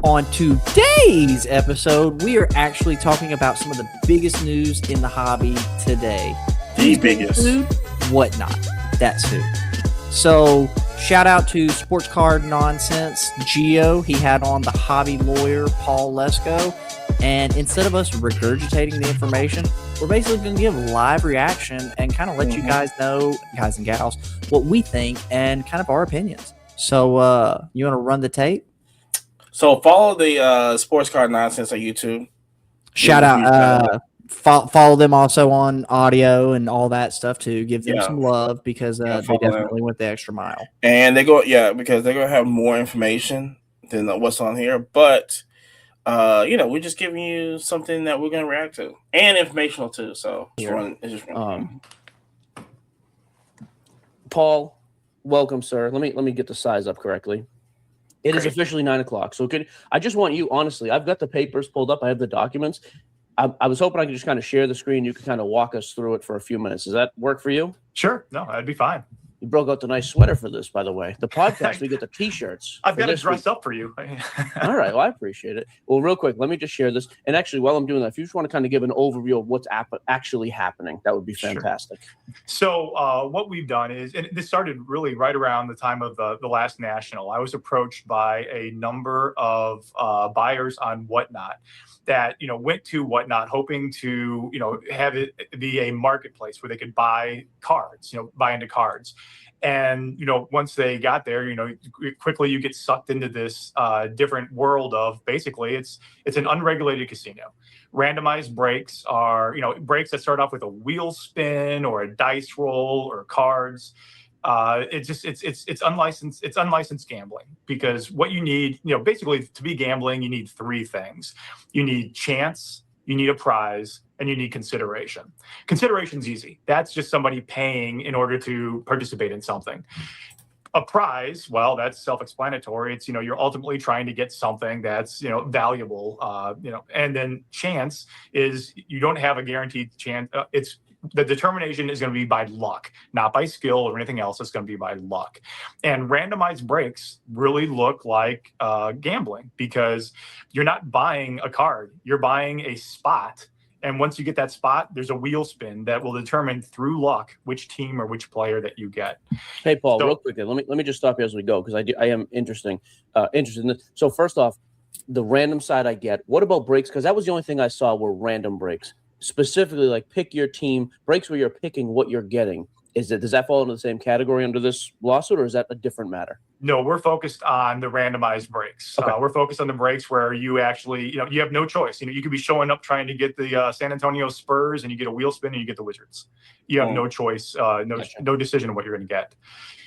On today's episode, we are actually talking about some of the biggest news in the hobby today. The biggest. Food, whatnot. That's who. So, shout out to Sports Card Nonsense, Gio. He had on the hobby lawyer, Paul Lesko. And instead of us regurgitating the information, we're basically going to give live reaction and kind of let you guys know, guys and gals, what we think and kind of our opinions. So, you want to run the tape? So follow the Sports Card Nonsense on YouTube. Shout out. Follow them also on audio and all that stuff too. Give them some love because they definitely went the extra mile. And because they're gonna have more information than what's on here. But we're just giving you something that we're gonna react to and informational too. So it's just Paul, welcome, sir. Let me get the size up correctly. It is officially 9 o'clock. So I just want you, honestly, I've got the papers pulled up. I have the documents. I was hoping I could just kind of share the screen. You could kind of walk us through it for a few minutes. Does that work for you? Sure. No, that'd be fine. You broke out the nice sweater for this, by the way. The podcast, we get the T-shirts. I've got to dress up for you. All right. Well, I appreciate it. Well, real quick, let me just share this. And actually, while I'm doing that, if you just want to kind of give an overview of what's actually happening, that would be fantastic. Sure. So what we've done is, and this started really right around the time of the last National, I was approached by a number of buyers on Whatnot that, went to Whatnot hoping to, have it be a marketplace where they could buy cards, buy into cards. And, once they got there, quickly you get sucked into this different world of basically it's an unregulated casino. Randomized breaks are, breaks that start off with a wheel spin or a dice roll or cards. It's unlicensed gambling, because what you need, basically to be gambling, you need three things. You need chance, you need a prize, and you need consideration. Consideration's easy. That's just somebody paying in order to participate in something. A prize, well, that's self-explanatory. It's, you're ultimately trying to get something that's, valuable, and then chance is you don't have a guaranteed chance. The determination is going to be by luck, not by skill or anything else. It's going to be by luck. And randomized breaks really look like gambling, because you're not buying a card, you're buying a spot. And once you get that spot, there's a wheel spin that will determine through luck which team or which player that you get. Hey, Paul, real quickly, let me just stop you as we go, because I am interested in this. So first off, the random side I get. What about breaks? Because that was the only thing I saw were random breaks. Specifically, like pick your team, breaks where you're picking what you're getting. Does that fall into the same category under this lawsuit, or is that a different matter? No, we're focused on the randomized breaks. Okay. We're focused on the breaks where you actually, you have no choice. You could be showing up trying to get the San Antonio Spurs, and you get a wheel spin and you get the Wizards. You have no choice, no decision of what you're going to get.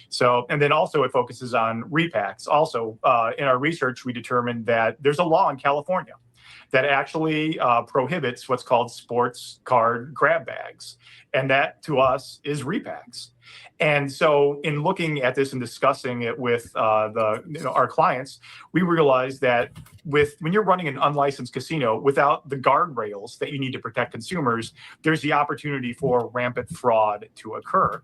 So, and then also it focuses on repacks. Also, in our research, we determined that there's a law in California that actually prohibits what's called sports card grab bags. And that, to us, is repacks. And so in looking at this and discussing it with our clients, we realized that when you're running an unlicensed casino without the guardrails that you need to protect consumers, there's the opportunity for rampant fraud to occur.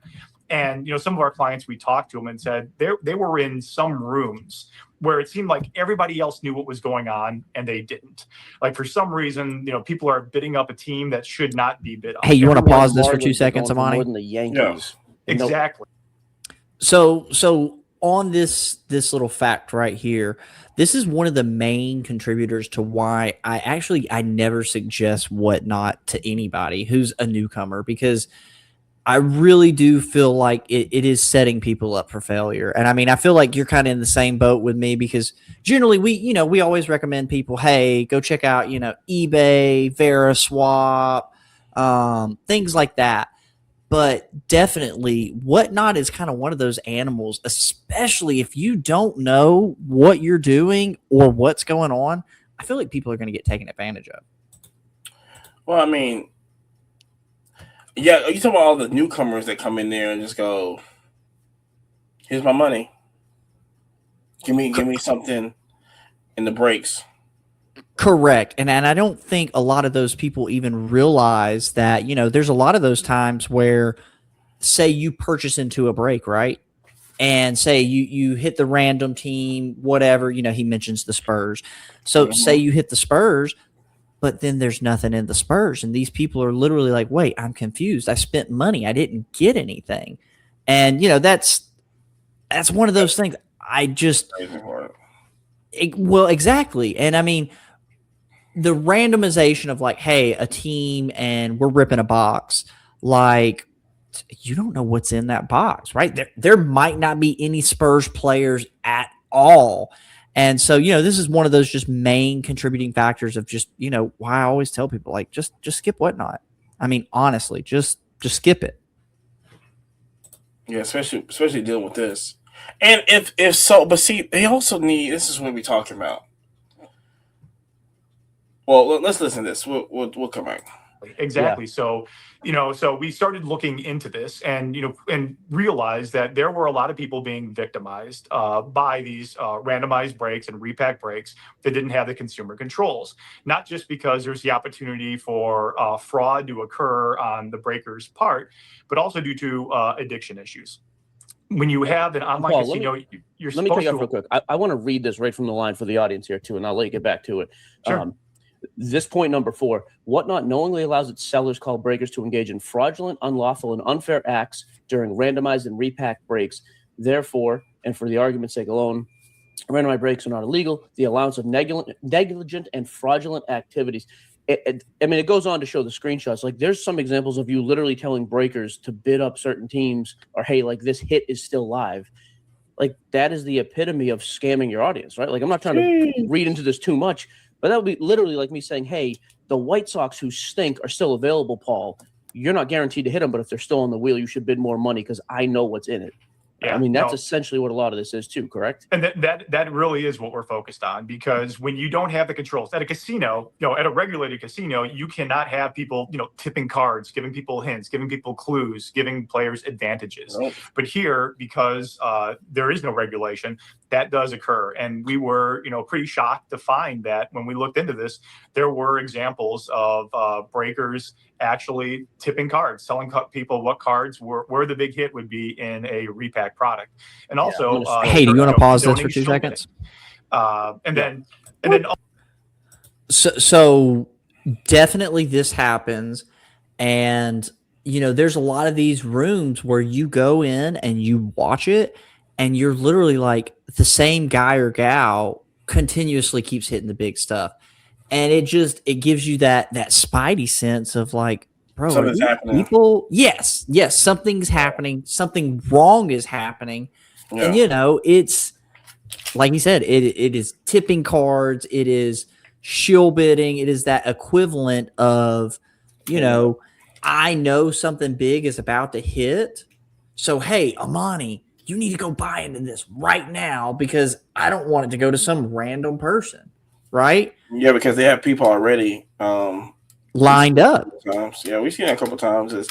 And, some of our clients, we talked to them and said they were in some rooms where it seemed like everybody else knew what was going on and they didn't. Like, for some reason, people are bidding up a team that should not be bid up. Hey, you want to pause this for 2 seconds, Amani? More than the Yankees. Yeah, exactly. So on this little fact right here, this is one of the main contributors to why I never suggest Whatnot to anybody who's a newcomer, because I really do feel like it is setting people up for failure. And I mean, I feel like you're kind of in the same boat with me, because generally we always recommend people, hey, go check out, eBay, VeriSwap, things like that. But definitely Whatnot is kind of one of those animals, especially if you don't know what you're doing or what's going on. I feel like people are going to get taken advantage of. Well, I mean, yeah, you talking about all the newcomers that come in there and just go, here's my money. Give me something in the breaks. Correct. And I don't think a lot of those people even realize that, there's a lot of those times where, say you purchase into a break, right? and say you hit the random team, whatever, he mentions the Spurs. So say you hit the Spurs, but then there's nothing in the Spurs. And these people are literally like, wait, I'm confused. I spent money. I didn't get anything. And, that's one of those things. Well, exactly. And I mean, the randomization of like, hey, a team and we're ripping a box, like, you don't know what's in that box, right? There might not be any Spurs players at all. And so, this is one of those just main contributing factors of just, why I always tell people, like, just skip whatnot. I mean, honestly, just skip it. Yeah, especially dealing with this. And if so, but see, they also need, this is what we're talking about. Well, let's listen to this. We'll come back. Exactly. Yeah. So we started looking into this and realized that there were a lot of people being victimized by these randomized breaks and repack breaks that didn't have the consumer controls, not just because there's the opportunity for fraud to occur on the breaker's part, but also due to addiction issues. When you have an online Paul, casino, you're let me cut you off real quick. I want to read this right from the line for the audience here too, and I'll let you get back to it. Sure. This point number 4, Whatnot knowingly allows its sellers called breakers to engage in fraudulent, unlawful, and unfair acts during randomized and repack breaks. Therefore, and for the argument's sake alone, randomized breaks are not illegal. The allowance of negligent and fraudulent activities. It goes on to show the screenshots. Like, there's some examples of you literally telling breakers to bid up certain teams, or hey, like, this hit is still live. Like, that is the epitome of scamming your audience, right? Like, I'm not trying to read into this too much, but that would be literally like me saying, hey, the White Sox who stink are still available, Paul. You're not guaranteed to hit them, but if they're still on the wheel, you should bid more money because I know what's in it. Yeah, I mean, that's essentially what a lot of this is too, correct? And that really is what we're focused on, because when you don't have the controls at a casino, at a regulated casino, you cannot have people, tipping cards, giving people hints, giving people clues, giving players advantages. Nope. But here, because there is no regulation, that does occur. And we were, pretty shocked to find that when we looked into this, there were examples of breakers actually tipping cards, telling people what cards where the big hit would be in a repack product. And also, hey, do you want to pause this for 2 seconds? So definitely this happens. And, there's a lot of these rooms where you go in and you watch it and you're literally like, the same guy or gal continuously keeps hitting the big stuff. And it gives you that spidey sense of like, bro, something's happening. People, yes, something's happening. Something wrong is happening. Yeah. And, it's like you said, it is tipping cards. It is shill bidding. It is that equivalent of, I know something big is about to hit. So, hey, Amani, you need to go buy into this right now because I don't want it to go to some random person. Right? Yeah, because they have people already lined up. Yeah, we've seen that a couple times. They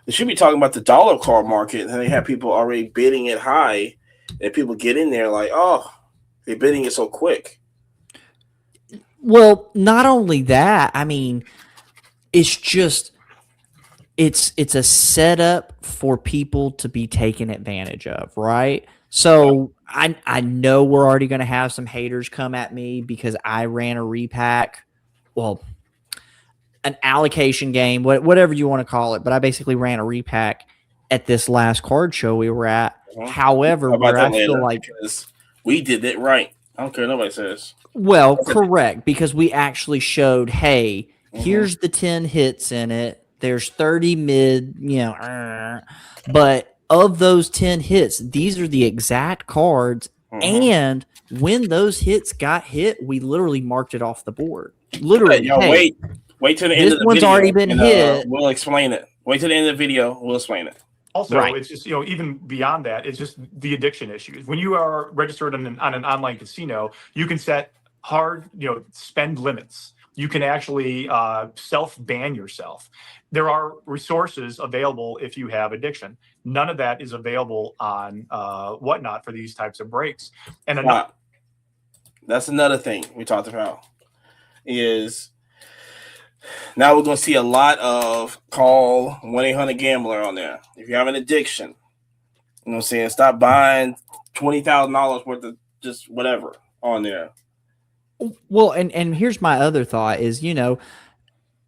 should be talking about the dollar card market, and they have people already bidding it high, and people get in there like, oh, they're bidding it so quick. Well, not only that, I mean, it's just it's a setup for people to be taken advantage of, right? So I know we're already going to have some haters come at me because I ran a repack, well, an allocation game, whatever you want to call it. But I basically ran a repack at this last card show we were at. However, where I feel like we did it right. I don't care what nobody says. Well, correct, because we actually showed, hey, here's the 10 hits in it. There's 30 mid, but of those 10 hits, these are the exact cards. And when those hits got hit, we literally marked it off the board. Literally. Yo, hey, wait till the end of the video. This one's already been hit. We'll explain it. Wait till the end of the video. We'll explain it. Also, It's just, even beyond that, it's just the addiction issues. When you are registered on an online casino, you can set hard, spend limits. You can actually self-ban yourself. There are resources available if you have addiction. None of that is available on Whatnot for these types of breaks. And that's another thing we talked about is Now we're going to see a lot of call 1-800-GAMBLER on there. If you have an addiction, you know what I'm saying? Stop buying $20,000 worth of just whatever on there. Well, and here's my other thought is,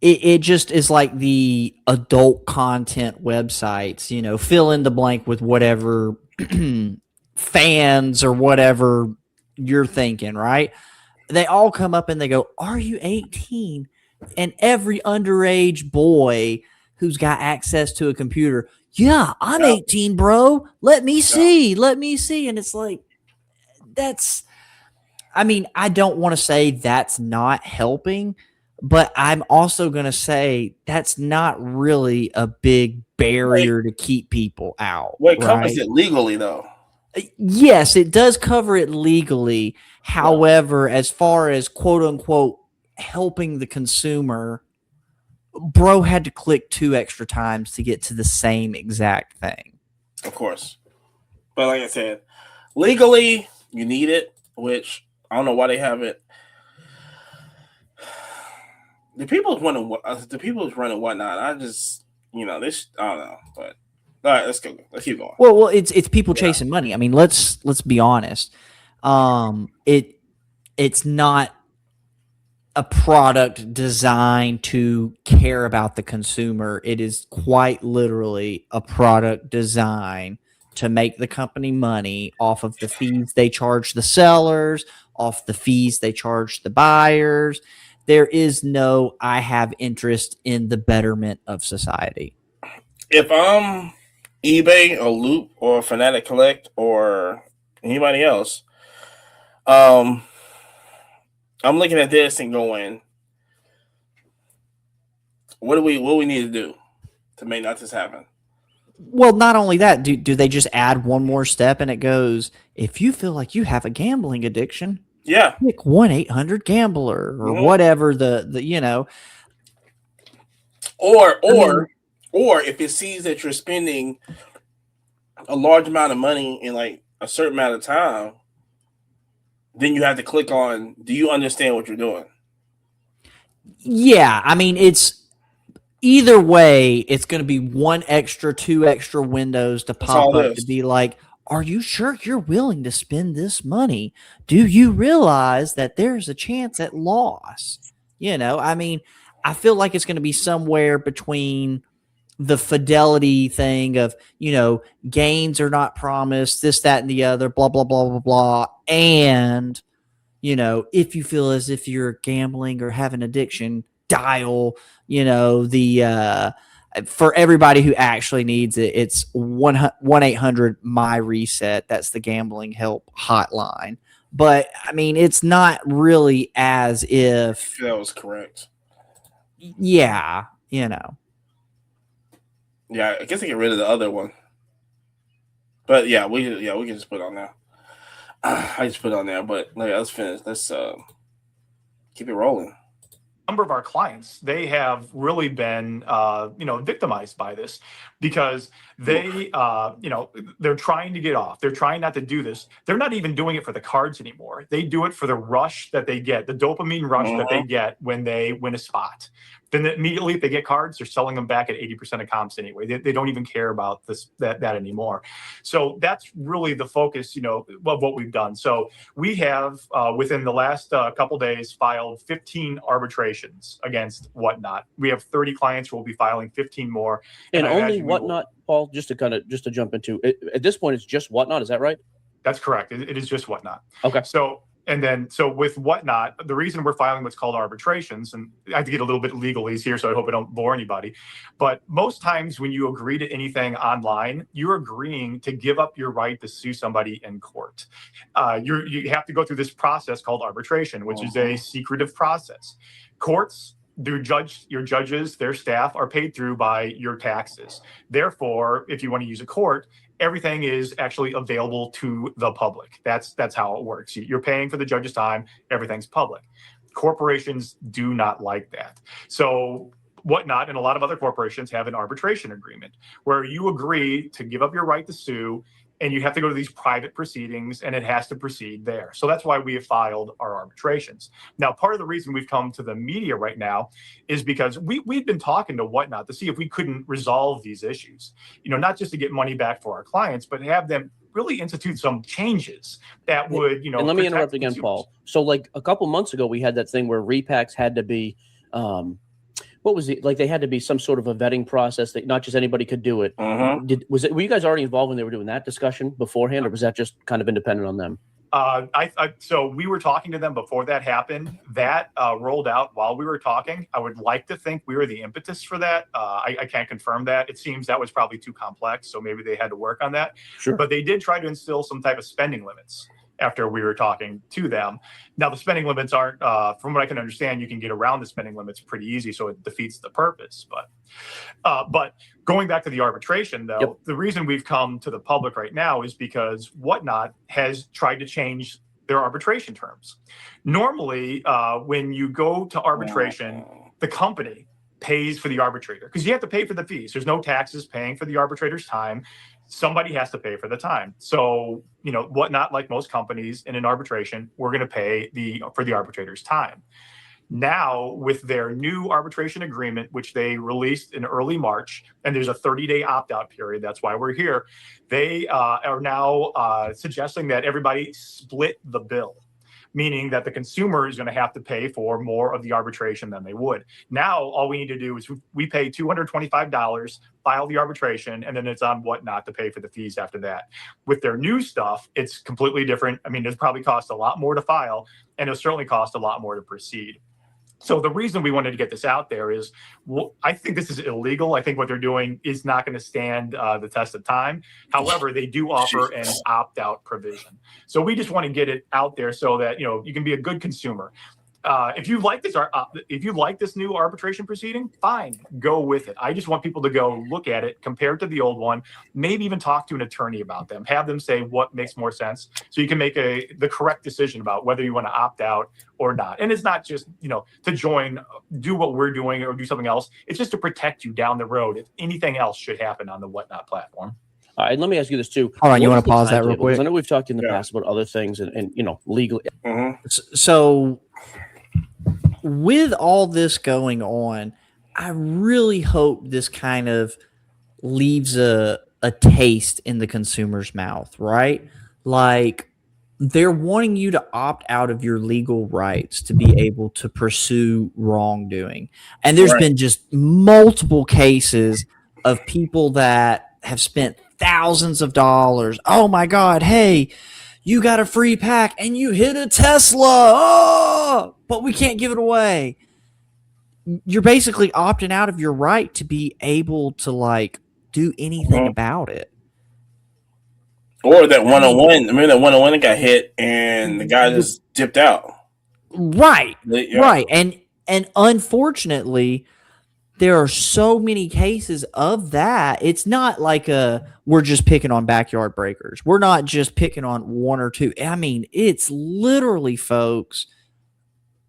it just is like the adult content websites, fill in the blank with whatever fans or whatever you're thinking, right? They all come up and they go, "Are you 18?" And every underage boy who's got access to a computer, "Yeah, I'm 18, bro. Let me see. Let me see." And it's like, I don't want to say that's not helping, but I'm also going to say that's not really a big barrier to keep people out. Well, it right? covers it legally, though. Yes, it does cover it legally. However, as far as quote unquote helping the consumer, bro had to click 2 extra times to get to the same exact thing. Of course. But like I said, legally, you need it, which I don't know why they have it. The people's running whatnot. I just, this, I don't know. But all right, let's go. Let's keep going. Well, it's people chasing money. I mean, let's be honest. It's not a product designed to care about the consumer. It is quite literally a product designed to make the company money off of the fees they charge the sellers, off the fees they charge the buyers. There is no, I have interest in the betterment of society. If I'm eBay or Loop or Fanatic Collect or anybody else, I'm looking at this and going, what do we need to do to make not this happen? Well, not only that, do they just add one more step and it goes, if you feel like you have a gambling addiction, click 1-800-GAMBLER or whatever or if it sees that you're spending a large amount of money in like a certain amount of time, then you have to click on, do you understand what you're doing? Yeah, I mean, it's either way, it's going to be 2 extra windows to pop up to be like, are you sure you're willing to spend this money? Do you realize that there's a chance at loss? I mean, I feel like it's going to be somewhere between the fidelity thing of, gains are not promised, this, that, and the other, blah, blah, blah, blah, blah. And, if you feel as if you're gambling or have an addiction, dial, for everybody who actually needs it, it's 1-800-MY-RESET. That's the gambling help hotline. But I mean, it's not really as if that was correct. Yeah, Yeah, I guess I get rid of the other one. But yeah, we can just put it on there. I just put it on there, but let's finish. Let's keep it rolling. Number of our clients, they have really been victimized by this because they they're trying to get off. They're trying not to do this. They're not even doing it for the cards anymore. They do it for the rush that they get, the dopamine rush that they get when they win a spot. Then immediately, if they get cards, they're selling them back at 80% of comps anyway. They don't even care about that anymore. So that's really the focus, of what we've done. So we have, within the last couple days, filed 15 arbitrations against Whatnot. We have 30 clients who will be filing 15 more. And only Whatnot, Paul, just to jump into, at this point, it's just Whatnot. Is that right? That's correct. It is just Whatnot. Okay. So with Whatnot, the reason we're filing what's called arbitrations, and I have to get a little bit legalese here, so I hope I don't bore anybody. But most times when you agree to anything online, you're agreeing to give up your right to sue somebody in court. You have to go through this process called arbitration, which is a secretive process. Courts, your judges, their staff are paid through by your taxes. Therefore, if you want to use a court, everything is actually available to the public. That's how it works. You're paying for the judge's time. Everything's public. Corporations do not like that. So Whatnot and a lot of other corporations have an arbitration agreement where you agree to give up your right to sue and you have to go to these private proceedings, and it has to proceed there. So that's why we have filed our arbitrations. Now, part of the reason we've come to the media right now is because we've been talking to Whatnot to see if we couldn't resolve these issues, not just to get money back for our clients, but have them really institute some changes that would, And let me interrupt again, consumers. Paul. So like a couple months ago, we had that thing where repacks had to be, what was it? Like they had to be some sort of a vetting process that not just anybody could do it. Were you guys already involved when they were doing that discussion beforehand, or was that just kind of independent on them? So we were talking to them before that happened. That rolled out while we were talking. I would like to think we were the impetus for that. I can't confirm that. It seems that was probably too complex, so maybe they had to work on that. Sure. But they did try to instill some type of spending limits after we were talking to them. Now, the spending limits aren't, from what I can understand, you can get around the spending limits pretty easy, so it defeats the purpose. But going back to the arbitration, though, Yep. the reason we've come to the public right now is because Whatnot has tried to change their arbitration terms. Normally, when you go to arbitration, the company pays for the arbitrator because you have to pay for the fees. There's no taxes paying for the arbitrator's time. Somebody has to pay for the time. So, Whatnot, like most companies in an arbitration, we're going to pay for the arbitrator's time. Now, with their new arbitration agreement, which they released in early March, and there's a 30-day opt-out period, that's why we're here, they are now suggesting that everybody split the bill, meaning that the consumer is going to have to pay for more of the arbitration than they would. Now, all we need to do is we pay $225, file the arbitration, and then it's on Whatnot to pay for the fees after that. With their new stuff, it's completely different. I mean, it probably costs a lot more to file, and it'll certainly cost a lot more to proceed. So the reason we wanted to get this out there is, I think this is illegal. I think what they're doing is not going to stand the test of time. However, they do offer an opt-out provision. So we just want to get it out there so that you can be a good consumer. If you like this new arbitration proceeding, fine, go with it. I just want people to go look at it, compare it to the old one, maybe even talk to an attorney about them, have them say what makes more sense, so you can make the correct decision about whether you want to opt out or not. And it's not just to join, do what we're doing or do something else. It's just to protect you down the road if anything else should happen on the Whatnot platform. All right, let me ask you this too. Hold on, you What want is to the pause that real timetable? 'Cause quick? I know we've talked in the past about other things and legal. So with all this going on, I really hope this kind of leaves a taste in the consumer's mouth, right? Like they're wanting you to opt out of your legal rights to be able to pursue wrongdoing. And there's been just multiple cases of people that have spent thousands of dollars. Oh my God, hey, you got a free pack and you hit a Tesla. Oh, but we can't give it away. You're basically opting out of your right to be able to do anything about it. Or that one-on-one. Remember that one-on-one that got hit and the guy just dipped out. Right. Right. And unfortunately, there are so many cases of that. It's not like we're just picking on backyard breakers. We're not just picking on one or two. I mean, it's literally, folks.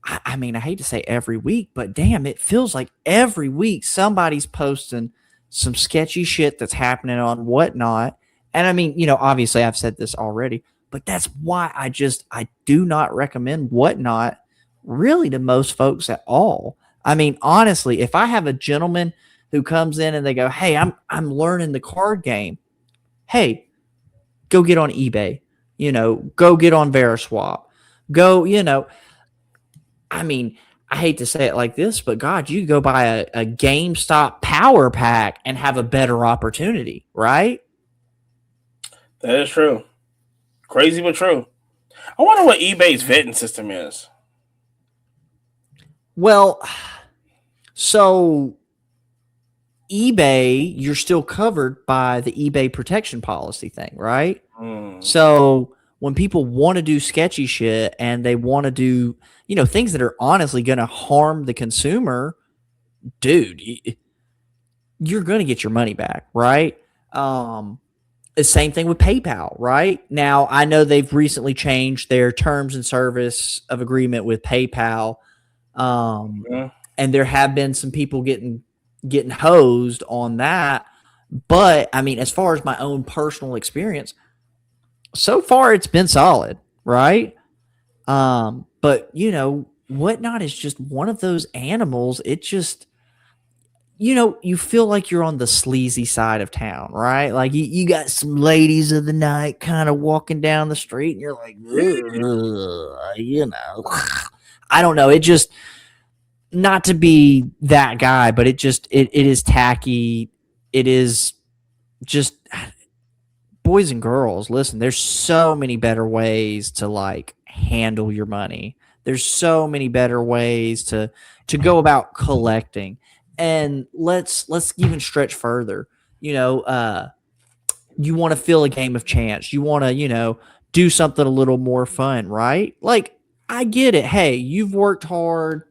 I mean, I hate to say every week, but damn, it feels like every week somebody's posting some sketchy shit that's happening on Whatnot. And I mean, obviously I've said this already, but that's why I do not recommend Whatnot really to most folks at all. I mean, honestly, if I have a gentleman who comes in and they go, hey, I'm learning the card game. Hey, go get on eBay, go get on Veriswap, go, I mean, I hate to say it like this, but God, you go buy a GameStop power pack and have a better opportunity, right? That is true. Crazy, but true. I wonder what eBay's vetting system is. Well, so eBay, you're still covered by the eBay protection policy thing, right? So when people want to do sketchy shit and they want to do, things that are honestly going to harm the consumer, dude, you're going to get your money back, right? The same thing with PayPal, right? Now, I know they've recently changed their terms and service of agreement with PayPal. And there have been some people getting hosed on that. But I mean, as far as my own personal experience, so far it's been solid, right? But whatnot is just one of those animals. It just, you feel like you're on the sleazy side of town, right? Like you got some ladies of the night kind of walking down the street, and you're like, I don't know. It just, not to be that guy, but it is tacky. It is just, boys and girls, listen, there's so many better ways to like handle your money. There's so many better ways to go about collecting. And let's even stretch further. You want to feel a game of chance. You want to, do something a little more fun, right? Like, I get it. Hey, you've worked hard.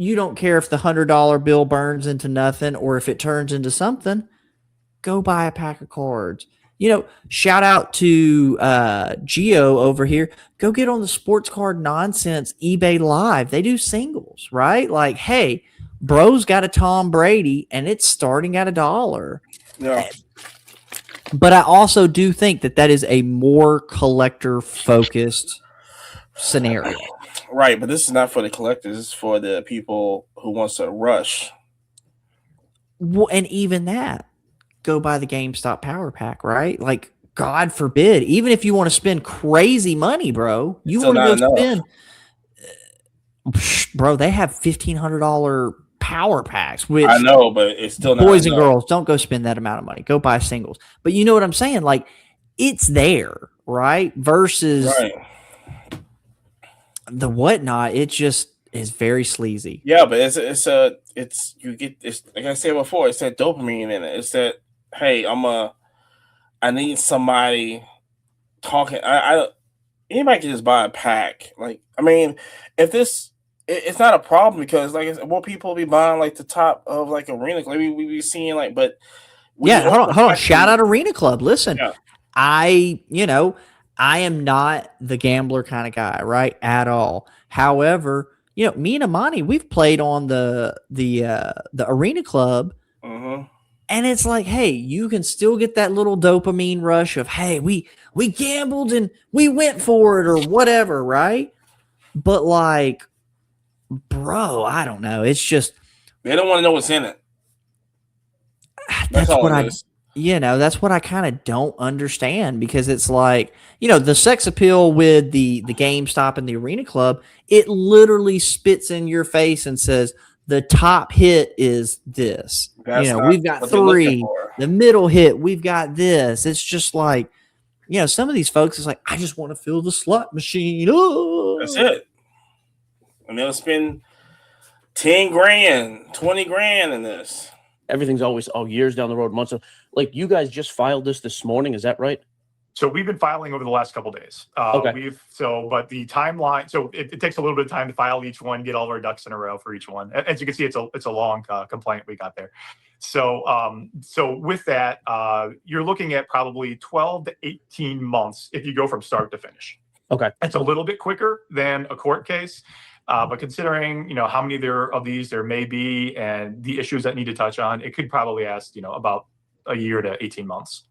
You don't care if the $100 bill burns into nothing or if it turns into something. Go buy a pack of cards. Shout out to Geo over here. Go get on the sports card nonsense eBay Live. They do singles, right? Like, hey, bro's got a Tom Brady and it's starting at $1. Yeah. But I also do think that is a more collector focused scenario. Right, but this is not for the collectors. This is for the people who wants to rush. Well, and even that, go buy the GameStop Power Pack, right? Like, God forbid, even if you want to spend crazy money, bro, you want to go spend. Bro, they have $1,500 Power Packs, which I know, but it's still not boys and enough. girls, don't go spend that amount of money. Go buy singles. But you know what I'm saying? Like, it's there, right? Versus the whatnot, it just is very sleazy. Yeah, but it's like I said before, it's that dopamine in it. It's that, hey, I need somebody talking. Anybody can just buy a pack. Like, I mean, if this, it's not a problem because, like I said, more people be buying like the top of like Arena. Like we be seeing like, but hold on. Shout out Arena Club. Listen, yeah. I am not the gambler kind of guy, right? At all. However, me and Amani, we've played on the Arena Club. Mm-hmm. And it's like, hey, you can still get that little dopamine rush of, hey, we gambled and we went for it or whatever, right? But like, bro, I don't know. It's just, they don't want to know what's in it. That's what that's what I kind of don't understand, because it's like, the sex appeal with the GameStop and the Arena Club, it literally spits in your face and says, the top hit is this. We've got 3. The middle hit, we've got this. It's just like, some of these folks is like, I just want to fill the slot machine. Oh. That's it. And they'll spend 10 grand, 20 grand in this. Everything's always years down the road, months. Like, you guys just filed this morning, is that right? So we've been filing over the last couple of days. Okay. But the timeline. So it takes a little bit of time to file each one, get all of our ducks in a row for each one. As you can see, it's a long complaint we got there. So with that, you're looking at probably 12 to 18 months if you go from start to finish. Okay, it's a little bit quicker than a court case. But considering, how many of these there may be and the issues that need to touch on, it could probably ask, about a year to 18 months.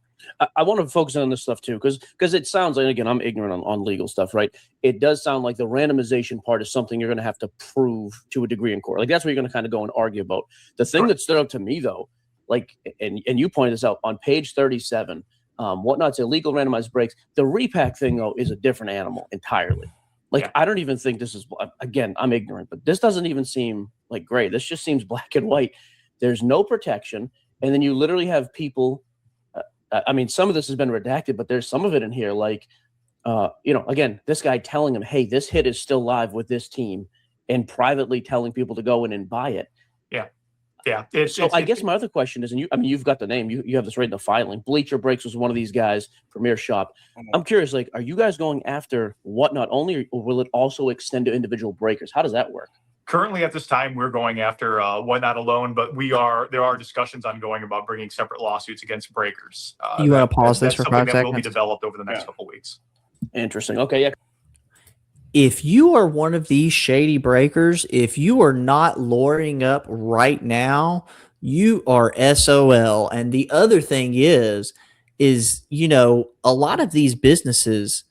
I want to focus on this stuff too, because it sounds like, again, I'm ignorant on legal stuff, right? It does sound like the randomization part is something you're going to have to prove to a degree in court. Like, that's what you're going to kind of go and argue about. The thing that stood out to me, though, like, and you pointed this out on page 37, whatnot's illegal randomized breaks. The repack thing, though, is a different animal entirely. Like, yeah. I don't even think this is, again, I'm ignorant, but this doesn't even seem like gray. This just seems black and white. There's no protection. And then you literally have people, I mean, some of this has been redacted, but there's some of it in here. Like, again, this guy telling him, hey, this hit is still live with this team, and privately telling people to go in and buy it. Yeah. Yeah. I guess my other question is, and you've got the name, you have this right in the filing. Bleacher Breaks was one of these guys, Premier Shop. I'm curious, like, are you guys going after Whatnot only, or will it also extend to individual breakers? How does that work? Currently, at this time, we're going after Whatnot alone, but there are discussions ongoing about bringing separate lawsuits against breakers. You want to pause this for 5 seconds? That will be developed over the next couple of weeks. Interesting. Okay, yeah. If you are one of these shady breakers, if you are not lawyering up right now, you are SOL. And the other thing is, is, a lot of these businesses,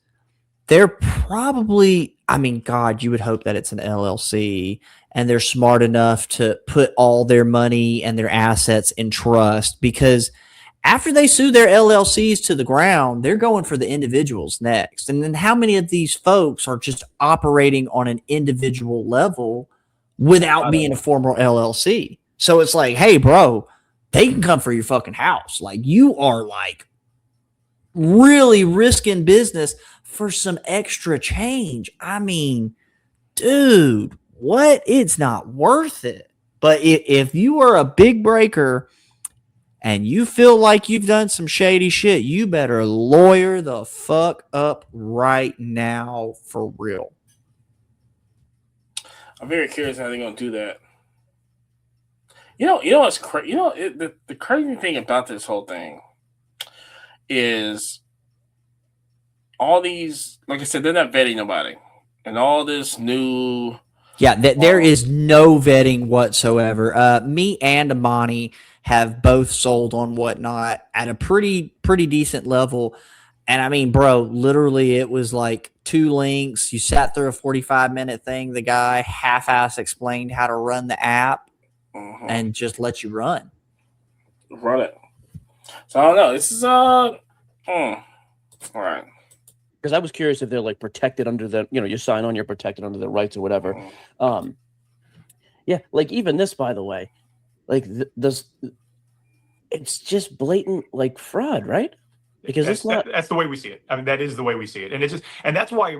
they're probably, I mean, God, you would hope that it's an LLC and they're smart enough to put all their money and their assets in trust, because after they sue their LLCs to the ground, they're going for the individuals next. And then how many of these folks are just operating on an individual level without being a formal LLC? So it's like, hey, bro, they can come for your fucking house. Like, you are like really risking business for some extra change. I mean, dude, what? It's not worth it. But if you are a big breaker and you feel like you've done some shady shit, you better lawyer the fuck up right now for real. I'm very curious how they're gonna do that. You know what's crazy? The crazy thing about this whole thing is all these, like I said, they're not vetting nobody, and all this new. Yeah, there is no vetting whatsoever. Me and Amani have both sold on Whatnot at a pretty decent level. And I mean, bro, literally it was like 2 links. You sat through a 45-minute thing. The guy half-ass explained how to run the app and just let you run it. So I don't know. This is all right. Because I was curious if they're like protected under the, you sign on, you're protected under the rights or whatever. Yeah, like even this, by the way, like this, it's just blatant like fraud, right? Because that's the way we see it. I mean, that is the way we see it, and it's just, and that's why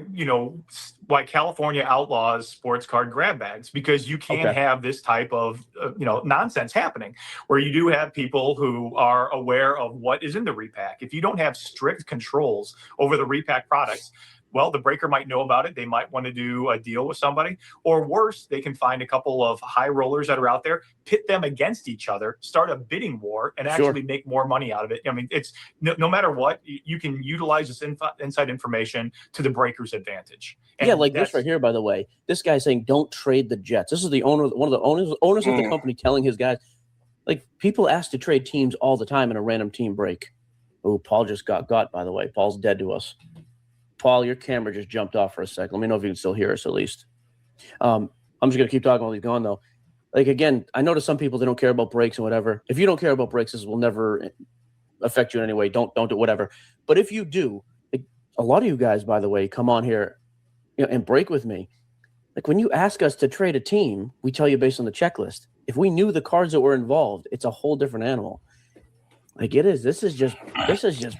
why California outlaws sports card grab bags, because you can't have this type of nonsense happening, where you do have people who are aware of what is in the repack. If you don't have strict controls over the repack products, well, the breaker might know about it. They might want to do a deal with somebody, or worse, they can find a couple of high rollers that are out there, pit them against each other, start a bidding war, and actually make more money out of it. I mean, it's no matter what, you can utilize this inside information to the breaker's advantage. And yeah, like this right here, by the way, this guy's saying don't trade the Jets. This is the owner, one of the owners of the company, telling his guys, like, people ask to trade teams all the time in a random team break. Oh, Paul just got, by the way. Paul's dead to us. Paul, your camera just jumped off for a second. Let me know if you can still hear us at least. I'm just going to keep talking while he's gone, though. Like, again, I know to some people they don't care about breaks and whatever. If you don't care about breaks, this will never affect you in any way. Don't do whatever. But if you do, like, a lot of you guys, by the way, come on here and break with me. Like, when you ask us to trade a team, we tell you based on the checklist. If we knew the cards that were involved, it's a whole different animal. Like, it is. This is just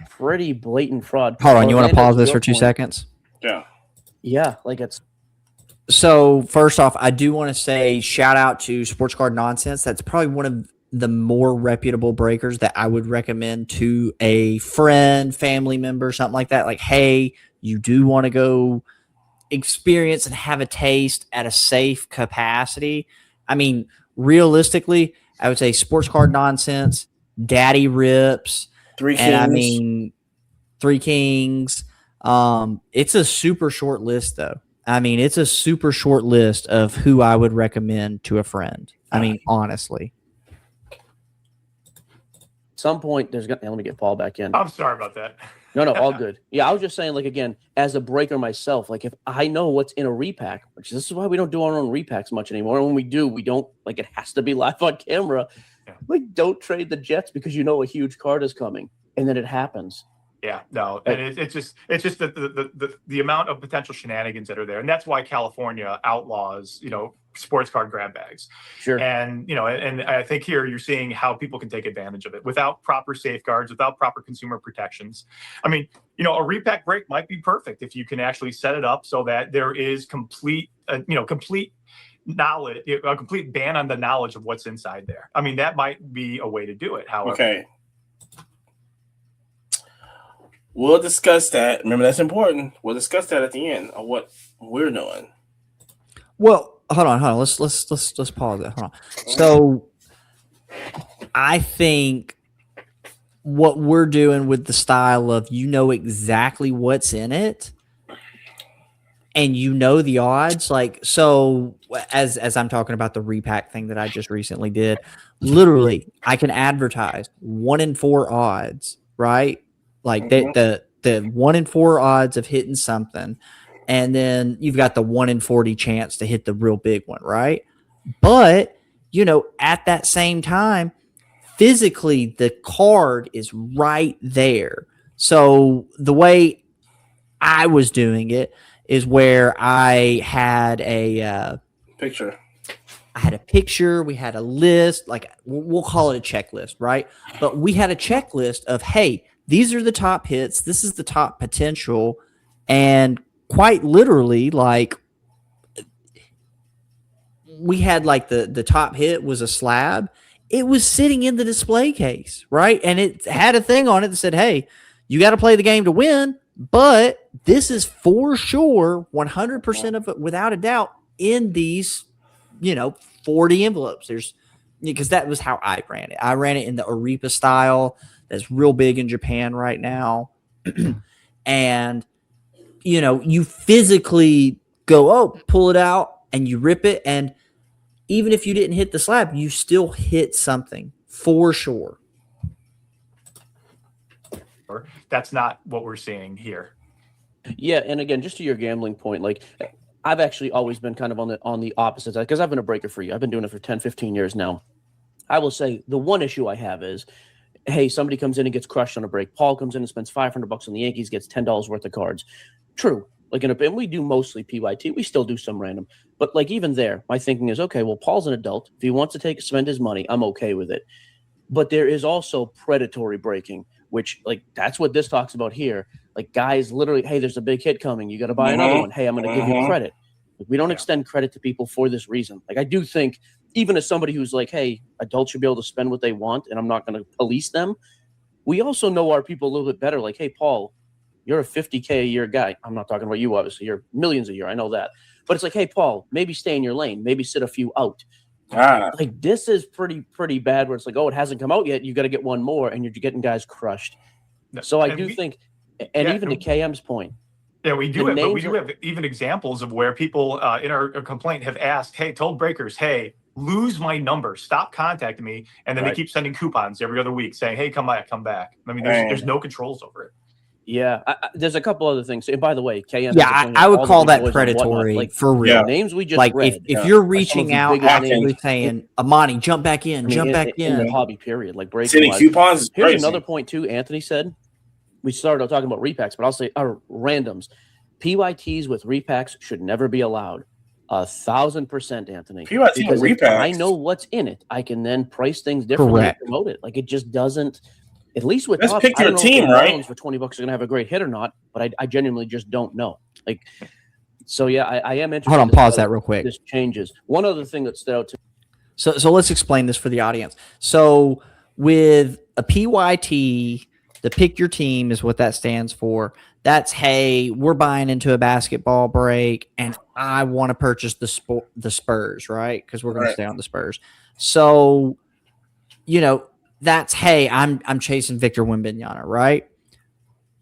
pretty blatant fraud. Hold on, you want to pause this for 2 seconds? Yeah. Yeah, like it's. So first off, I do want to say shout out to Sports Card Nonsense. That's probably one of the more reputable breakers that I would recommend to a friend, family member, something like that. Like, hey, you do want to go experience and have a taste at a safe capacity. I mean, realistically, I would say Sports Card Nonsense, Daddy Rips, Three Kings. And I mean, Three Kings. It's a super short list, though. I mean, it's a super short list of who I would recommend to a friend. I mean, honestly. At some point, let me get Paul back in. I'm sorry about that. No, all good. Yeah, I was just saying, like, again, as a breaker myself, like, if I know what's in a repack, which this is why we don't do our own repacks much anymore. And when we do, we don't, like, it has to be live on camera. Yeah. Like, don't trade the Jets because you know a huge card is coming, and then it happens. Yeah, no, and it's just the amount of potential shenanigans that are there, and that's why California outlaws, sports card grab bags. Sure. And and I think here you're seeing how people can take advantage of it without proper safeguards, without proper consumer protections. I mean, a repack break might be perfect if you can actually set it up so that there is complete knowledge, a complete ban on the knowledge of what's inside there. I mean, that might be a way to do it. However, okay. We'll discuss that. Remember, that's important. We'll discuss that at the end of what we're doing. Well, hold on. Let's pause it. Hold on. So, I think what we're doing with the style of exactly what's in it, and the odds. Like, so as I'm talking about the repack thing that I just recently did, literally, I can advertise 1 in 4 odds, right? Like the 1 in 4 odds of hitting something, and then you've got the 1 in 40 chance to hit the real big one, right? But at that same time, physically the card is right there. So the way I was doing it is where I had a picture. I had a picture. We had a list, like we'll call it a checklist, right? But we had a checklist of, hey, these are the top hits. This is the top potential. And quite literally, like we had like the top hit was a slab. It was sitting in the display case, right? And it had a thing on it that said, hey, you got to play the game to win, but this is for sure 100% of it without a doubt in these 40 envelopes. Because that was how I ran it. I ran it in the Arepa style that's real big in Japan right now. And you physically go, pull it out and you rip it, and even if you didn't hit the slab, you still hit something for sure. That's not what we're seeing here. Yeah, and again, just to your gambling point, like I've actually always been kind of on the opposite side, because I've been a breaker for you. I've been doing it for 10, 15 years now. I will say the one issue I have is, hey, somebody comes in and gets crushed on a break. Paul comes in and spends $500 on the Yankees, gets $10 worth of cards. True. Like and we do mostly PYT. We still do some random. But like even there, my thinking is, okay, well, Paul's an adult. If he wants to spend his money, I'm okay with it. But there is also predatory breaking, which like that's what this talks about here. Like guys literally, hey, there's a big hit coming. You got to buy another one. Hey, I'm going to give you credit. Like, we don't extend credit to people for this reason. Like I do think even as somebody who's like, hey, adults should be able to spend what they want and I'm not going to police them. We also know our people a little bit better. Like, hey, Paul, you're a $50K a year guy. I'm not talking about you, obviously. You're millions a year. I know that. But it's like, hey, Paul, maybe stay in your lane. Maybe sit a few out. Like this is pretty bad where it's like, oh, it hasn't come out yet. You got to get one more and you're getting guys crushed. So I do think, and even to KM's point. Yeah, we do it, but we do have even examples of where people in our complaint have asked, hey, told breakers, hey, lose my number, stop contacting me. And then they keep sending coupons every other week saying, hey, come back. I mean, there's no controls over it. Yeah, there's a couple other things. And by the way, KM. Yeah, I would call that predatory, like, for real. Yeah. Names we just like read. If you're reaching out actively saying, Amani, jump back in, jump back in. The hobby period, like breaking. Sending coupons is Here's crazy. Another point too. Anthony said we started out talking about repacks, but I'll say randoms. PYTs with repacks should never be allowed. 1,000%, Anthony. PYT because with repacks. I know what's in it. I can then price things differently and promote it. Like it just doesn't. At least with let's top, pick I your don't team, know if right? For $20 are going to have a great hit or not, but I genuinely just don't know. Like, so yeah, I am interested. Hold on, pause that real quick. This changes. One other thing that stood out to me. So let's explain this for the audience. So with a PYT, the pick your team is what that stands for. That's, hey, we're buying into a basketball break, and I want to purchase the Spurs, right? Because we're going to stay on the Spurs. So, that's, hey, I'm chasing Victor Wembanyama, right?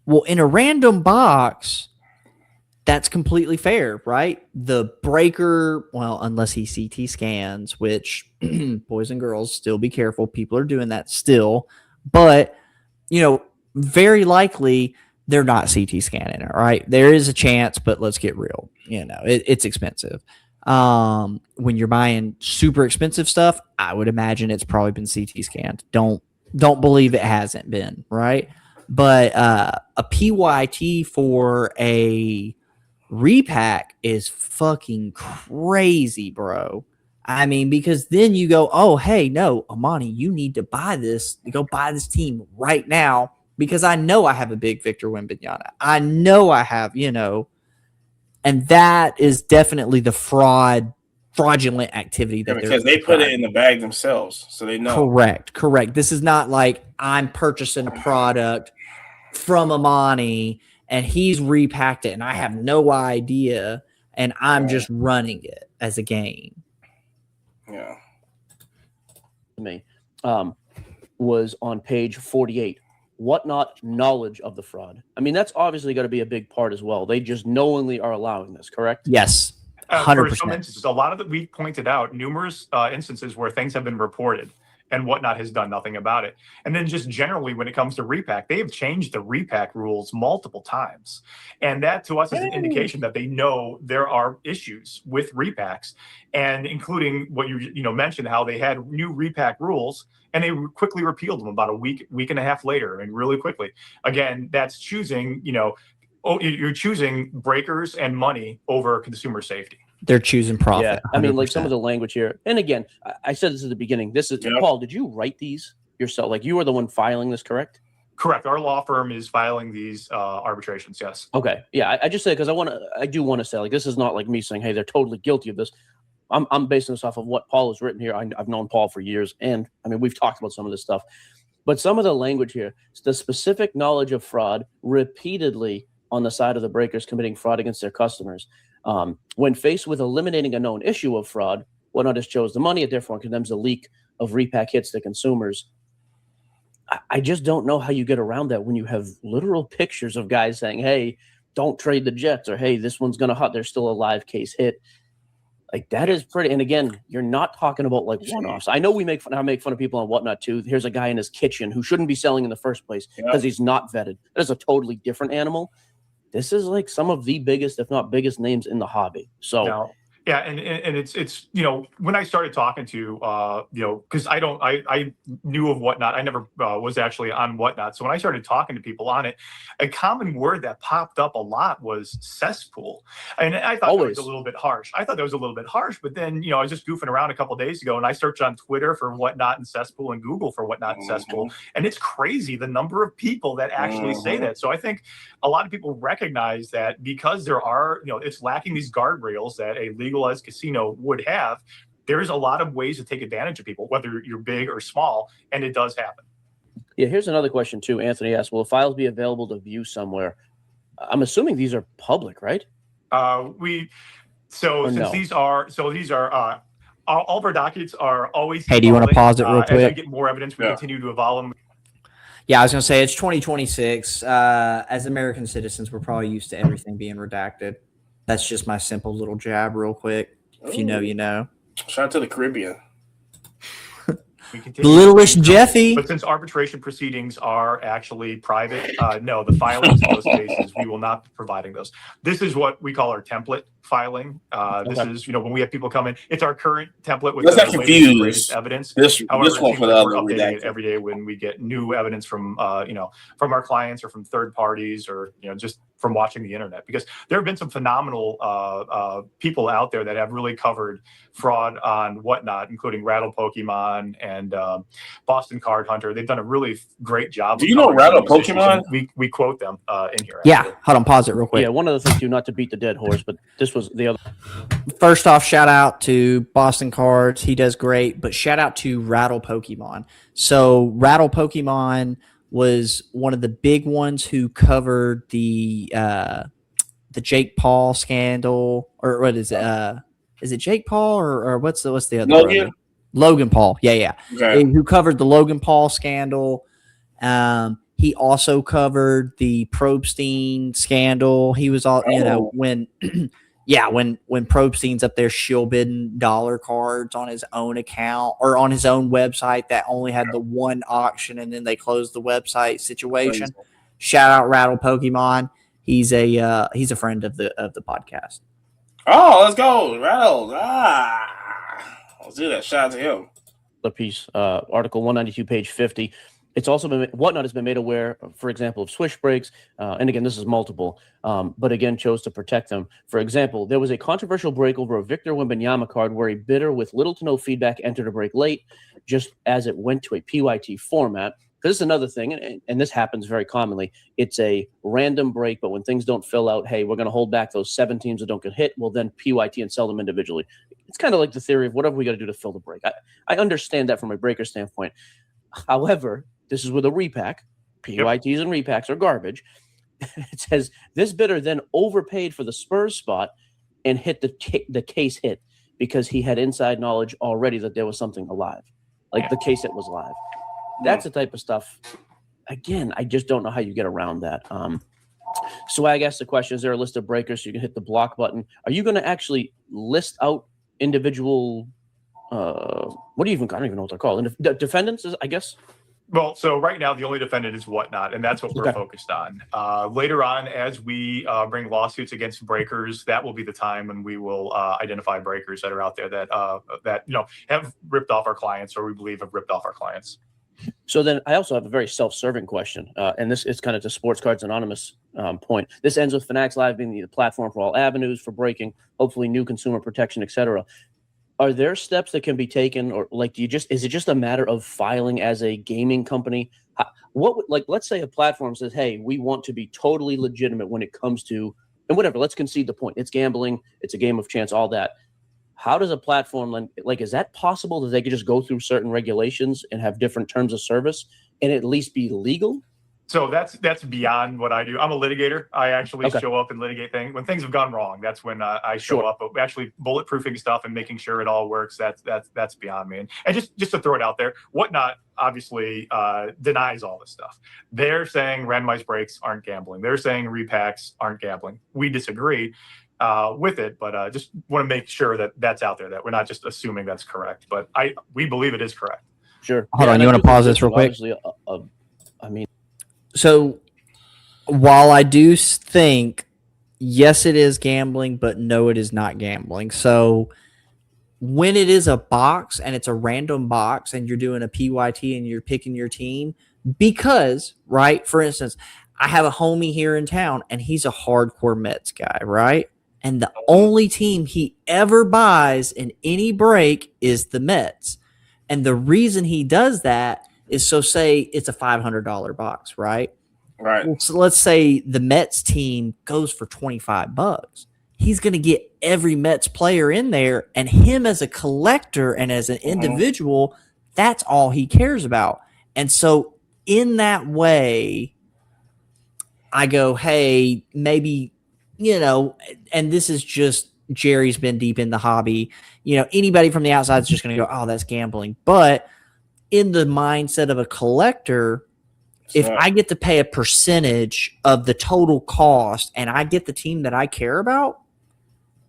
Well, in a random box, that's completely fair, right? The breaker, well, unless he CT scans, which boys and girls, still be careful. People are doing that still. But, very likely they're not CT scanning it, right? There is a chance, but let's get real. It's expensive. When you're buying super expensive stuff, I would imagine it's probably been CT scanned. Don't believe it hasn't been, right? But a PYT for a repack is fucking crazy, bro. I mean, because then you go, oh, hey, no, Amani, you need to buy this. Go buy this team right now because I know I have a big Victor Wembanyama. I know I have, and that is definitely the fraudulent activity that because they put it in the bag themselves, so they know. Correct. This is not like I'm purchasing a product from Amani and he's repacked it and I have no idea and I'm just running it as a game. Yeah. Me was on page 48. Whatnot knowledge of the fraud. I mean, that's obviously got to be a big part as well. They just knowingly are allowing this, correct? Yes. 100%. For some instances, a lot of we pointed out numerous instances where things have been reported and Whatnot has done nothing about it. And then just generally when it comes to repack, they have changed the repack rules multiple times. And that to us is an indication that they know there are issues with repacks, and including what you mentioned, how they had new repack rules and they quickly repealed them about a week and a half later, and really quickly. Again, that's choosing, you're choosing breakers and money over consumer safety. They're choosing profit. Yeah, I mean, like 100%. some of the language here. And again, I said this at the beginning. This is Paul. Did you write these yourself? Like you were the one filing this, correct? Correct. Our law firm is filing these arbitrations. Yes. Okay. Yeah, I just say because I do want to say, like, this is not like me saying, hey, they're totally guilty of this. I'm basing this off of what Paul has written here. I've known Paul for years, and I mean, we've talked about some of this stuff, but some of the language here, the specific knowledge of fraud repeatedly on the side of the breakers committing fraud against their customers. When faced with eliminating a known issue of fraud, Whatnot has chose the money. It therefore condemns the leak of repack hits to consumers. I just don't know how you get around that when you have literal pictures of guys saying, hey, don't trade the Jets, or hey, this one's going to hot. There's still a live case hit. Like that is pretty. And again, you're not talking about like one-offs. I know I make fun of people on Whatnot too. Here's a guy in his kitchen who shouldn't be selling in the first place because he's not vetted. That is a totally different animal. This is like some of the biggest, if not biggest, names in the hobby. So yeah, and it's when I started talking to because I knew of Whatnot. I never was actually on Whatnot. So when I started talking to people on it, a common word that popped up a lot was cesspool, and I thought that was a little bit harsh. But then I was just goofing around a couple of days ago, and I searched on Twitter for Whatnot and cesspool and Google for Whatnot and cesspool, and it's crazy the number of people that actually say that. So I think a lot of people recognize that because there are it's lacking these guardrails that a legalized casino would have. There's a lot of ways to take advantage of people, whether you're big or small, and it does happen. Yeah, here's another question too. Anthony asked, will the files be available to view somewhere? I'm assuming these are public, right? All of our dockets are always. Hey, do you want to pause it real quick? As we get more evidence, we continue to evolve them. Yeah, I was going to say it's 2026. As American citizens, we're probably used to everything being redacted. That's just my simple little jab real quick. If you know, you know. Shout out to the Caribbean. Littlest Jeffy. But since arbitration proceedings are actually private, no, the filings in those cases, we will not be providing those. This is what we call our template filing. This is, when we have people come in, it's our current template with the latest evidence. However, this one for the we're other updating it every day when we get new evidence from, from our clients or from third parties or, just from watching the internet, because there have been some phenomenal people out there that have really covered fraud on Whatnot, including Rattle Pokemon and Boston Card Hunter. They've done a really great job. Do you know Rattle Pokemon? We quote them in here. Yeah, hold on, pause it real quick. Yeah, one other thing too, not to beat the dead horse, but this was the other. First off, shout out to Boston Cards. He does great, but shout out to Rattle Pokemon. So Rattle Pokemon was one of the big ones who covered the Jake Paul scandal, or what is it? Is it Jake Paul or what's the other Logan? Logan Paul. Yeah. Okay. Who covered the Logan Paul scandal. He also covered the Probstein scandal. He was all when when Probstein's up there shill bidding dollar cards on his own account or on his own website that only had the one auction and then they closed the website situation. Crazy. Shout out Rattle Pokemon. He's a friend of the podcast. Oh, let's go, Rattle. Let's do that. Shout out to him. The piece, article 192, page 50. It's also been Whatnot has been made aware, for example, of swish breaks. And again, this is multiple, but again, chose to protect them. For example, there was a controversial break over a Victor Wembanyama card where a bidder with little to no feedback entered a break late, just as it went to a PYT format. This is another thing, and this happens very commonly. It's a random break, but when things don't fill out, hey, we're going to hold back those 7 teams that don't get hit. We'll then PYT and sell them individually. It's kind of like the theory of whatever we got to do to fill the break. I understand that from a breaker standpoint. However, this is with a repack. PYTs and repacks are garbage. It says this bidder then overpaid for the Spurs spot and hit the case hit because he had inside knowledge already that there was something alive. Like the case hit was live. That's the type of stuff. Again, I just don't know how you get around that. Swag asked the question, is there a list of breakers so you can hit the block button? Are you going to actually list out individual what do you even? I don't even know what they're called. Defendants, I guess. Well, so right now the only defendant is Whatnot, and that's what we're focused on. Later on, as we bring lawsuits against breakers, that will be the time when we will identify breakers that are out there that have ripped off our clients, or we believe have ripped off our clients. So then I also have a very self-serving question, and this is kind of to Sports Cards Anonymous point. This ends with Fanatics Live being the platform for all avenues for breaking, hopefully new consumer protection, etc. Are there steps that can be taken, or like, is it just a matter of filing as a gaming company? Let's say a platform says, hey, we want to be totally legitimate when it comes to, and whatever, let's concede the point. It's gambling. It's a game of chance, all that. How does a platform, is that possible that they could just go through certain regulations and have different terms of service and at least be legal? So that's beyond what I do. I'm a litigator. I actually show up and litigate things. When things have gone wrong, that's when I show up. But actually bulletproofing stuff and making sure it all works, that's beyond me. And just to throw it out there, Whatnot obviously denies all this stuff. They're saying randomized breaks aren't gambling. They're saying repacks aren't gambling. We disagree with it, but just want to make sure that that's out there, that we're not just assuming that's correct. But we believe it is correct. Sure. Hold on, you want to pause this real quick? So while I do think, yes, it is gambling, but no, it is not gambling. So when it is a box and it's a random box and you're doing a PYT and you're picking your team, because, right, for instance, I have a homie here in town and he's a hardcore Mets guy, right? And the only team he ever buys in any break is the Mets. And the reason he does that is, so say it's a $500 box, right? Right. Well, so let's say the Mets team goes for $25. He's going to get every Mets player in there, and him as a collector and as an individual, that's all he cares about. And so in that way, I go, hey, maybe, and this is just, Jerry's been deep in the hobby. Anybody from the outside is just going to go, oh, that's gambling. But in the mindset of a collector, if I get to pay a percentage of the total cost and I get the team that I care about,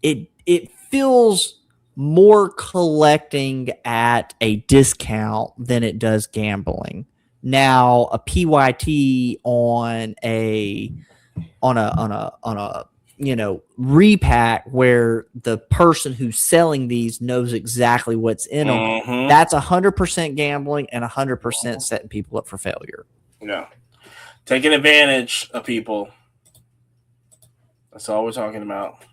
it feels more collecting at a discount than it does gambling. Now, a PYT on a repack where the person who's selling these knows exactly what's in them, that's 100% gambling and 100% setting people up for failure. Yeah. Taking advantage of people. That's all we're talking about.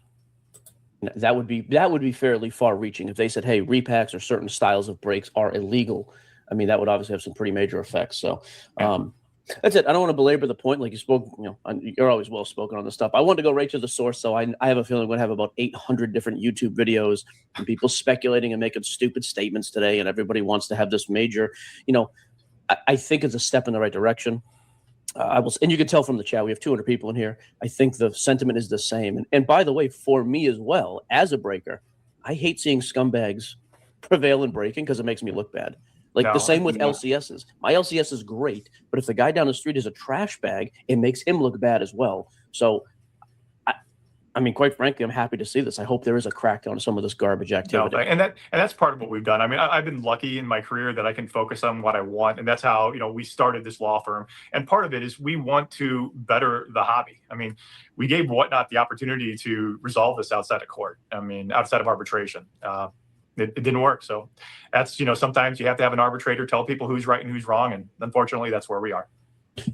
That would be fairly far reaching if they said, hey, repacks or certain styles of breaks are illegal. I mean, that would obviously have some pretty major effects. So that's it. I don't want to belabor the point. Like you spoke, you're always well spoken on this stuff. I wanted to go right to the source. So I have a feeling we're going to have about 800 different YouTube videos and people speculating and making stupid statements today. And everybody wants to have this major, I think it's a step in the right direction. And you can tell from the chat, we have 200 people in here. I think the sentiment is the same. And by the way, for me as well, as a breaker, I hate seeing scumbags prevail in breaking because it makes me look bad. The same with LCSs. My LCS is great, but if the guy down the street is a trash bag, it makes him look bad as well. So, I mean, quite frankly, I'm happy to see this. I hope there is a crackdown on some of this garbage activity. No, and that's part of what we've done. I mean, I've been lucky in my career that I can focus on what I want, and that's how we started this law firm. And part of it is we want to better the hobby. I mean, we gave Whatnot the opportunity to resolve this outside of court. I mean, outside of arbitration. It didn't work. So that's sometimes you have to have an arbitrator tell people who's right and who's wrong, and unfortunately, that's where we are.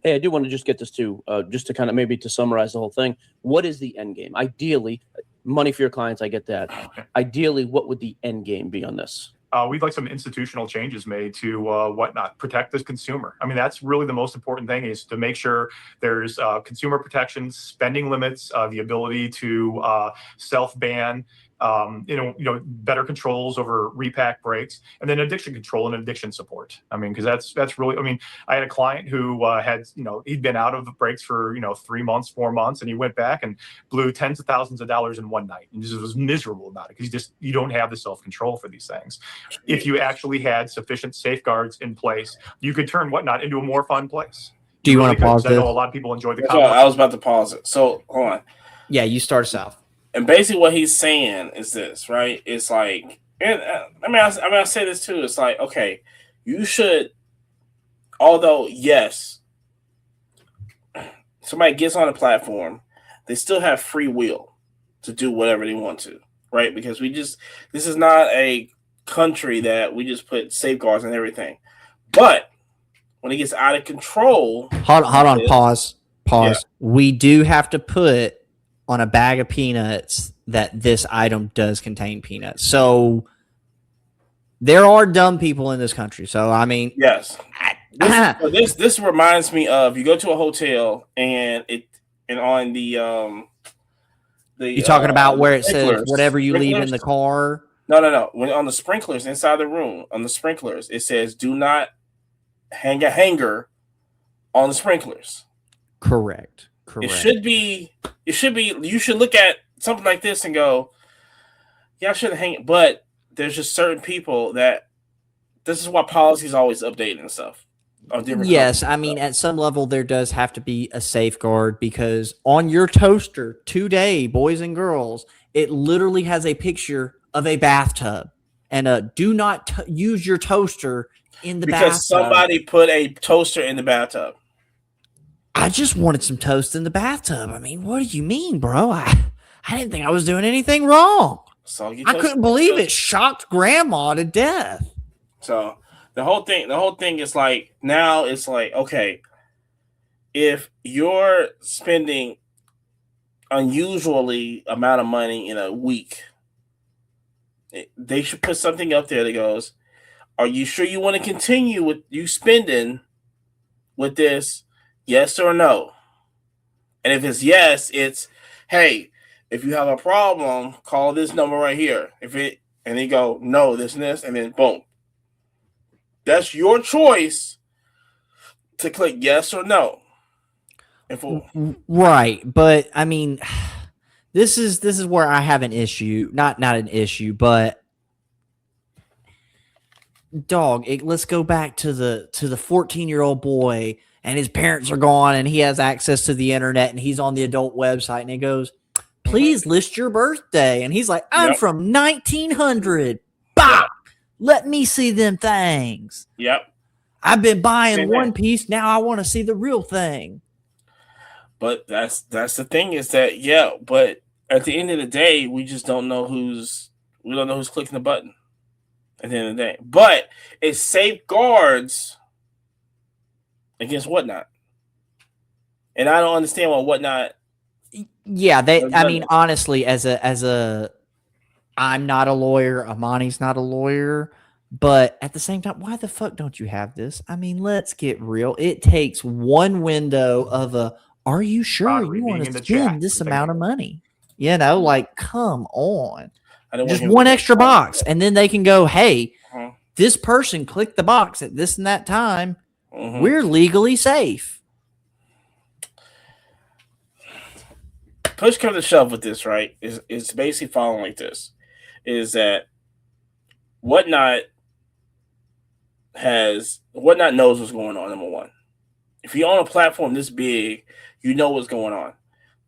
Hey, I do want to just get this too, just to kind of maybe to summarize the whole thing. What is the end game? Ideally, money for your clients, I get that. Ideally, what would the end game be on this? We'd like some institutional changes made to Whatnot, protect the consumer. I mean, that's really the most important thing, is to make sure there's consumer protections, spending limits, the ability to self-ban, better controls over repack breaks, and then addiction control and addiction support. I mean, because that's really, I mean, I had a client who had, he'd been out of the breaks for, 3 months, 4 months, and he went back and blew tens of thousands of dollars in one night. And just was miserable about it because you don't have the self-control for these things. If you actually had sufficient safeguards in place, you could turn Whatnot into a more fun place. Do you want to pause this? I know a lot of people enjoy the content. I was about to pause it. So, hold on. Yeah, you start us out. And basically what he's saying is this, right? It's like And I say this too. It's like, okay, you should. Although, yes, somebody gets on a platform, they still have free will to do whatever they want to, right? Because this is not a country that we just put safeguards and everything. But when it gets out of control, hold on, pause. Yeah. We do have to put on a bag of peanuts that this item does contain peanuts. So there are dumb people in this country. So I mean, yes. This reminds me of, you go to a hotel and on the you talking about where it says sprinklers. whatever you leave in the car? No. When on the sprinklers inside the room, on the sprinklers, it says do not hang a hanger on the sprinklers. Correct. It should be. You should look at something like this and go, yeah, I shouldn't hang it. But there's just certain people that this is why policy is always updating and stuff. Yes, I mean, at some level, there does have to be a safeguard, because on your toaster today, boys and girls, it literally has a picture of a bathtub, and do not use your toaster in the bathtub. Because somebody put a toaster in the bathtub. I just wanted some toast in the bathtub. I mean, what do you mean, bro? I didn't think I was doing anything wrong. I couldn't believe it. Shocked grandma to death. So the whole thing is like, now it's like, okay, if you're spending unusually amount of money in a week, they should put something up there that goes, are you sure you want to continue with you spending with this? Yes or no? And if it's yes, it's, hey, if you have a problem, call this number right here. And they go, no, this and this, and then boom. That's your choice to click yes or no. Right, but I mean, this is where I have an issue. Not an issue, but dog. Let's go back to the 14-year-old boy, and his parents are gone, and he has access to the internet, and he's on the adult website, and he goes, please list your birthday. And he's like, I'm from 1900. Bah! Let me see them things. Yep. I've been buying One Piece. Now I want to see the real thing. But that's the thing, is that, but at the end of the day, we just don't know who's clicking the button at the end of the day. But it safeguards against whatnot. And I don't understand what whatnot. Yeah, I mean, honestly, as a I'm not a lawyer, Amani's not a lawyer, but at the same time, why the fuck don't you have this? I mean, let's get real. It takes one window of are you sure you want to spend this amount of money? You know, like, come on. Just one extra box, and then they can go, hey, this person clicked the box at this and that time. We're legally safe. Push comes to shove with this, right? Is basically following like this. Is that Whatnot knows what's going on, number one. If you're on a platform this big, you know what's going on.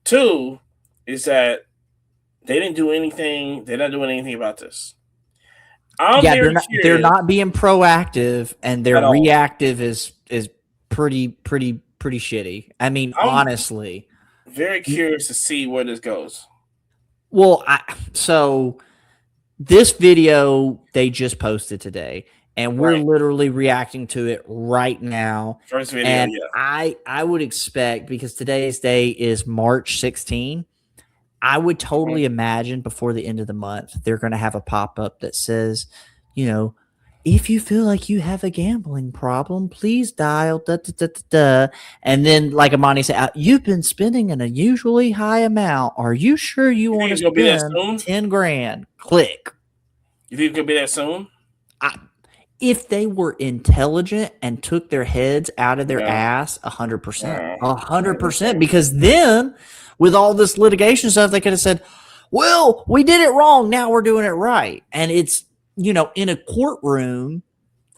Two is that they didn't do anything. They're not doing anything about this. They're not being proactive, and their reactive is pretty shitty. I mean, honestly, very curious to see where this goes. Well, so this video they just posted today, and we're literally reacting to it right now. First video, and I would expect, because today's day is March 16, I would totally imagine before the end of the month, they're going to have a pop-up that says, you know, if you feel like you have a gambling problem, please dial da da da da da. And then, like Amani said, you've been spending an unusually high amount. Are you sure you want to spend 10 grand? Click. You think it's going to be that soon? If they were intelligent and took their heads out of their ass, 100%. 100%. Because then, with all this litigation stuff, they could have said, well, we did it wrong. Now we're doing it right. And it's, you know, in a courtroom,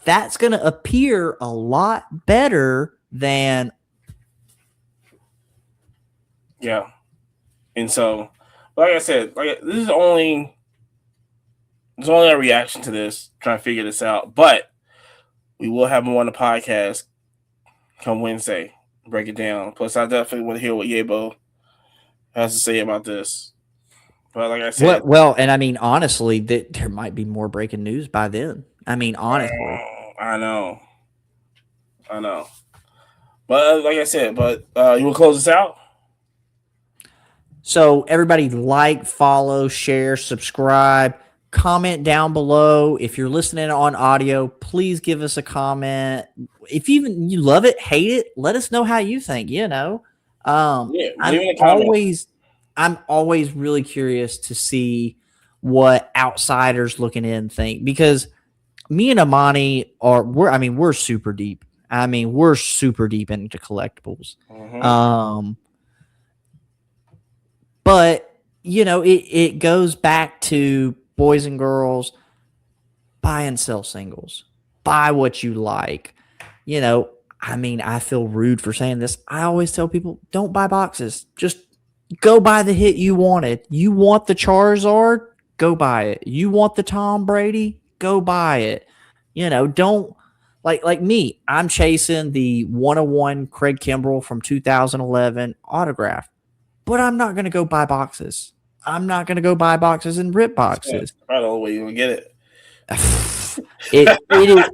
that's going to appear a lot better than. Yeah. And so, like I said, this is only It's only a reaction to this, trying to figure this out. But we will have him on the podcast come Wednesday. Break it down. Plus, I definitely want to hear what Yabo has to say about this. But like I said, well, and I mean, honestly, there might be more breaking news by then. I mean, honestly. I know. But like I said, you will close this out? So everybody like, follow, share, subscribe, comment down below. If you're listening on audio, please give us a comment. If you love it, hate it, let us know how you think, leave in the comments. I'm always really curious to see what outsiders looking in think, because me and Amani we're super deep. I mean, we're super deep into collectibles. But, it goes back to boys and girls, buy and sell singles. Buy what you like. I feel rude for saying this. I always tell people, don't buy boxes. Just go buy the hit you wanted. You want the Charizard? Go buy it. You want the Tom Brady? Go buy it. Don't like me. I'm chasing the 101 Craig Kimbrell from 2011 autograph. But I'm not going to go buy boxes. I'm not going to go buy boxes and rip boxes. I don't know where you're going to get it. It is,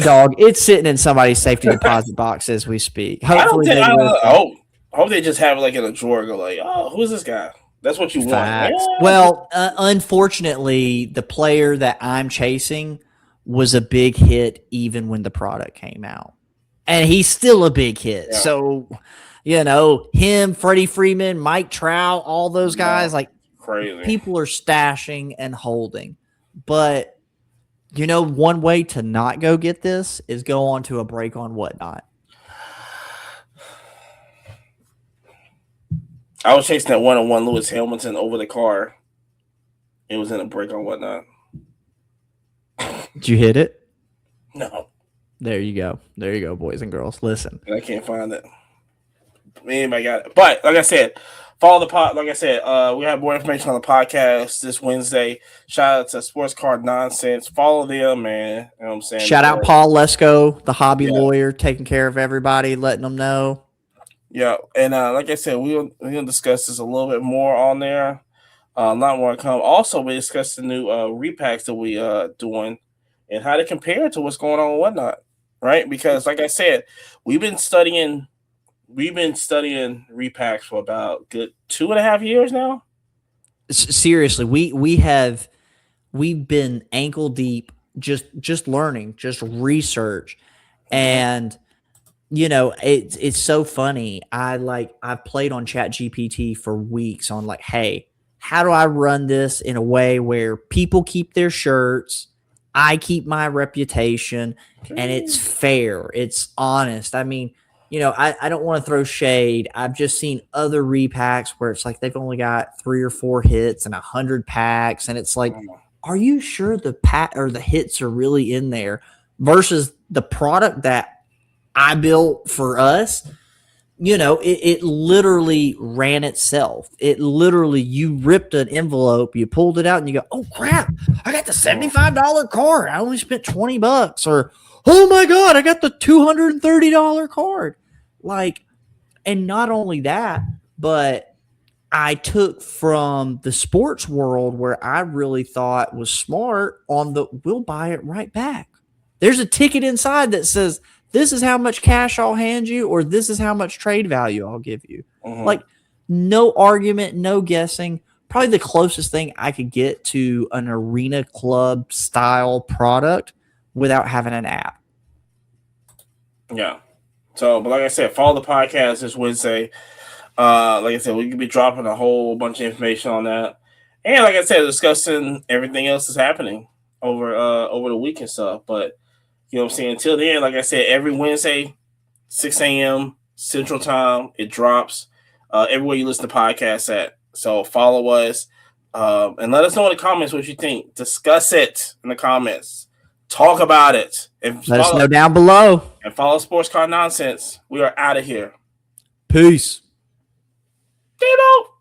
dog, it's sitting in somebody's safety deposit box as we speak. Hopefully I hope they just have it like in a drawer. Go like, oh, who's this guy? That's what you want. Yeah. Well, unfortunately, the player that I'm chasing was a big hit even when the product came out. And he's still a big hit. Yeah. So... him, Freddie Freeman, Mike Trout, all those guys, crazy. People are stashing and holding. But, one way to not go get this is go on to a break on Whatnot. I was chasing that 101 Lewis Hamilton over the car. It was in a break on Whatnot. Did you hit it? No. There you go, boys and girls. Listen. I can't find it. Anybody got it? But like I said, follow the pod. Like I said, we have more information on the podcast this Wednesday. Shout out to Sports Card Nonsense. Follow them, man. You know what I'm saying? Shout out Paul Lesko, the hobby lawyer, taking care of everybody, letting them know. Yeah, and like I said, we're gonna discuss this a little bit more on there. A lot more to come. Also, we discussed the new repacks that we doing and how to compare it to what's going on and whatnot, right? Because like I said, we've been studying repacks for about good 2.5 years now. Seriously, we've been ankle deep, just learning, just research, and it's so funny. I've played on ChatGPT for weeks on hey, how do I run this in a way where people keep their shirts, I keep my reputation, and it's fair, it's honest. I mean, I don't want to throw shade. I've just seen other repacks where it's they've only got 3 or 4 hits and 100 packs. And it's are you sure the pack or the hits are really in there versus the product that I built for us? It literally ran itself. It literally, you ripped an envelope, you pulled it out and you go, oh crap, I got the $75 card. I only spent $20. Or, oh my God, I got the $230 card. And not only that, but I took from the sports world where I really thought was smart on we'll buy it right back. There's a ticket inside that says, this is how much cash I'll hand you, or this is how much trade value I'll give you. No argument, no guessing. Probably the closest thing I could get to an arena club style product without having an app. Yeah. So, but like I said, follow the podcast this Wednesday. Like I said, we could be dropping a whole bunch of information on that. And like I said, discussing everything else that's happening over the week and stuff. But you know what I'm saying? Until then, like I said, every Wednesday, 6 a.m. Central Time, it drops everywhere you listen to podcasts at. So follow us and let us know in the comments what you think. Discuss it in the comments. Talk about it. And let us know down below. And follow Sports Card Nonsense. We are out of here. Peace. Demo.